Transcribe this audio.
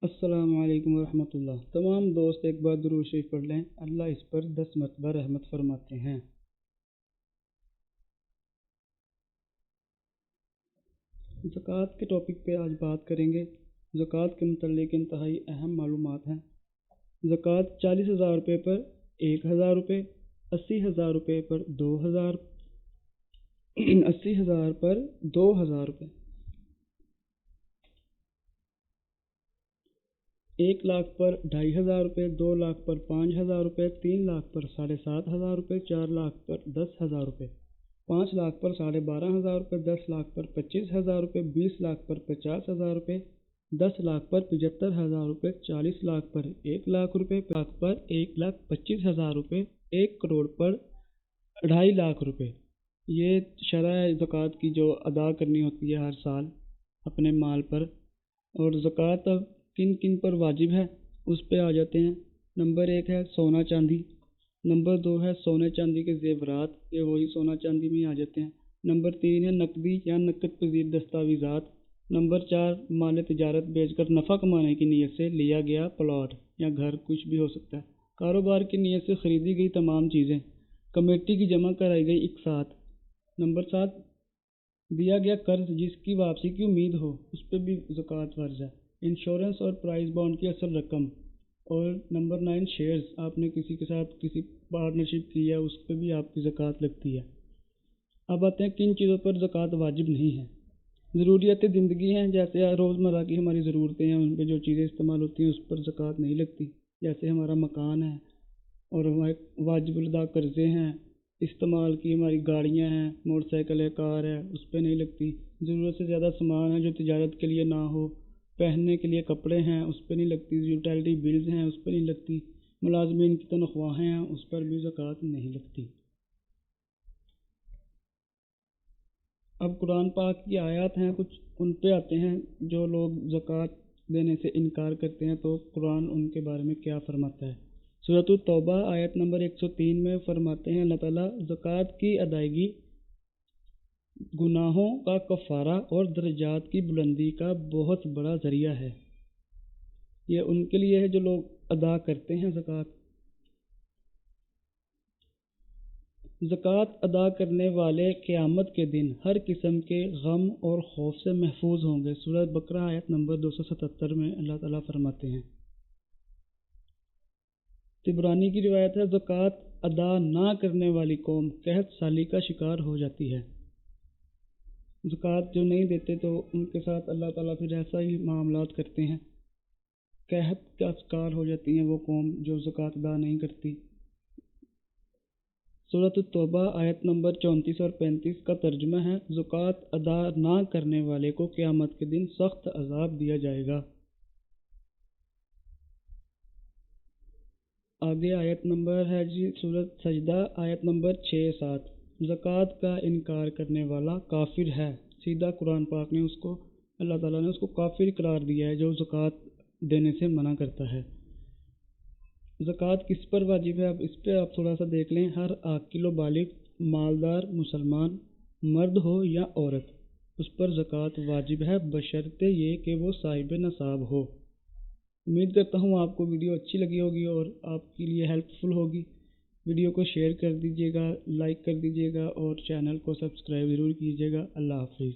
السلام علیکم ورحمۃ اللہ۔ تمام دوست ایک بار درود شریف پڑھ لیں، اللہ اس پر 10 مرتبہ رحمت فرماتے ہیں۔ زکوٰۃ کے ٹاپک پہ آج بات کریں گے۔ زکوٰۃ کے متعلق انتہائی اہم معلومات ہیں۔ زکوٰۃ 40,000 روپے پر 1,000 روپے، 80,000 روپے پر 2,000، 80,000 پر 2,000 روپے، 1 لاکھ پر 2,500 روپے، 2 لاکھ پر 5,000 روپے، 3 لاکھ پر 7,500 روپے، 4 لاکھ پر 10,000 روپے، 5 لاکھ پر 12,500 روپے، 10 لاکھ پر 25,000 روپے، 20 لاکھ پر 50,000 روپے، 10 لاکھ پر 75,000 روپے، 40 لاکھ پر 1 لاکھ روپے، 50 لاکھ پر 1,25,000 روپے، 1 کروڑ پر 2.5 لاکھ روپے۔ یہ شرح ہے زکوٰۃ کی جو ادا کرنی ہوتی ہے ہر سال اپنے مال پر۔ اور زکوٰۃ اب کن کن پر واجب ہے اس پہ آ جاتے ہیں۔ نمبر 1 ہے سونا چاندی، نمبر 2 ہے سونے چاندی کے زیورات، یہ وہی سونا چاندی میں آ جاتے ہیں۔ نمبر 3 ہے نقدی یا نقد پذیر دستاویزات۔ نمبر 4 مال تجارت بیچ کر نفع کمانے کی نیت سے لیا گیا پلاٹ یا گھر، کچھ بھی ہو سکتا ہے۔ کاروبار کی نیت سے خریدی گئی تمام چیزیں، کمیٹی کی جمع کرائی گئی اقساط۔ نمبر 7 دیا گیا قرض جس کی واپسی کی امید ہو، اس پہ بھی زکوٰۃ فرض ہے۔ انشورنس اور پرائز بانڈ کی اصل رقم۔ اور نمبر 9 شیئرز، آپ نے کسی کے ساتھ کسی پارٹنرشپ کی ہے، اس پہ بھی آپ کی زکوٰۃ لگتی ہے۔ اب آتے ہیں کن چیزوں پر زکوٰۃ واجب نہیں ہے۔ ضروریات زندگی ہیں، جیسے روزمرہ کی ہماری ضرورتیں ہیں، ان پہ جو چیزیں استعمال ہوتی ہیں اس پر زکوٰۃ نہیں لگتی۔ جیسے ہمارا مکان ہے اور ہمارے واجب الادا قرضے ہیں، استعمال کی ہماری گاڑیاں ہیں، موٹر سائیکل ہے، کار ہے، اس پہ نہیں لگتی۔ ضرورت سے زیادہ سامان ہے جو تجارت کے لیے نہ ہو، پہننے کے لیے کپڑے ہیں، اس پہ نہیں لگتی۔ یوٹیلیٹی بلز ہیں، اس پہ نہیں لگتی۔ ملازمین کی تنخواہیں ہیں، اس پر بھی زکوٰۃ نہیں لگتی۔ اب قرآن پاک کی آیات ہیں کچھ، ان پہ آتے ہیں۔ جو لوگ زکوٰۃ دینے سے انکار کرتے ہیں تو قرآن ان کے بارے میں کیا فرماتا ہے۔ سورۃ التوبہ آیت نمبر 103 میں فرماتے ہیں اللہ تعالیٰ، زکوٰۃ کی ادائیگی گناہوں کا کفارہ اور درجات کی بلندی کا بہت بڑا ذریعہ ہے۔ یہ ان کے لیے ہے جو لوگ ادا کرتے ہیں زکوٰۃ۔ زکوٰۃ ادا کرنے والے قیامت کے دن ہر قسم کے غم اور خوف سے محفوظ ہوں گے۔ سورۃ بقرہ آیت نمبر 277 میں اللہ تعالیٰ فرماتے ہیں۔ طبرانی کی روایت ہے، زکوٰۃ ادا نہ کرنے والی قوم قحط سالی کا شکار ہو جاتی ہے۔ زکوٰۃ جو نہیں دیتے تو ان کے ساتھ اللہ تعالیٰ پھر ایسا ہی معاملات کرتے ہیں، قحط کا شکار ہو جاتی ہیں وہ قوم جو زکوٰۃ ادا نہیں کرتی۔ سورۃ التوبہ آیت نمبر 34 اور 35 کا ترجمہ ہے، زکوٰۃ ادا نہ کرنے والے کو قیامت کے دن سخت عذاب دیا جائے گا۔ آگے آیت نمبر ہے سورۃ سجدہ آیت نمبر 6-7، زکوٰۃ کا انکار کرنے والا کافر ہے۔ سیدھا قرآن پاک نے اس کو، اللہ تعالیٰ نے اس کو کافر قرار دیا ہے جو زکوٰۃ دینے سے منع کرتا ہے۔ زکوٰۃ کس پر واجب ہے، اب اس پہ آپ تھوڑا سا دیکھ لیں۔ ہر عاقل و بالغ مالدار مسلمان مرد ہو یا عورت، اس پر زکوٰۃ واجب ہے بشرطے یہ کہ وہ صاحب نصاب ہو۔ امید کرتا ہوں آپ کو ویڈیو اچھی لگی ہوگی اور آپ کے لیے ہیلپ فل ہوگی۔ ویڈیو کو شیئر کر دیجیے گا، لائک کر دیجیے گا اور چینل کو سبسکرائب ضرور کیجیے گا۔ اللہ حافظ۔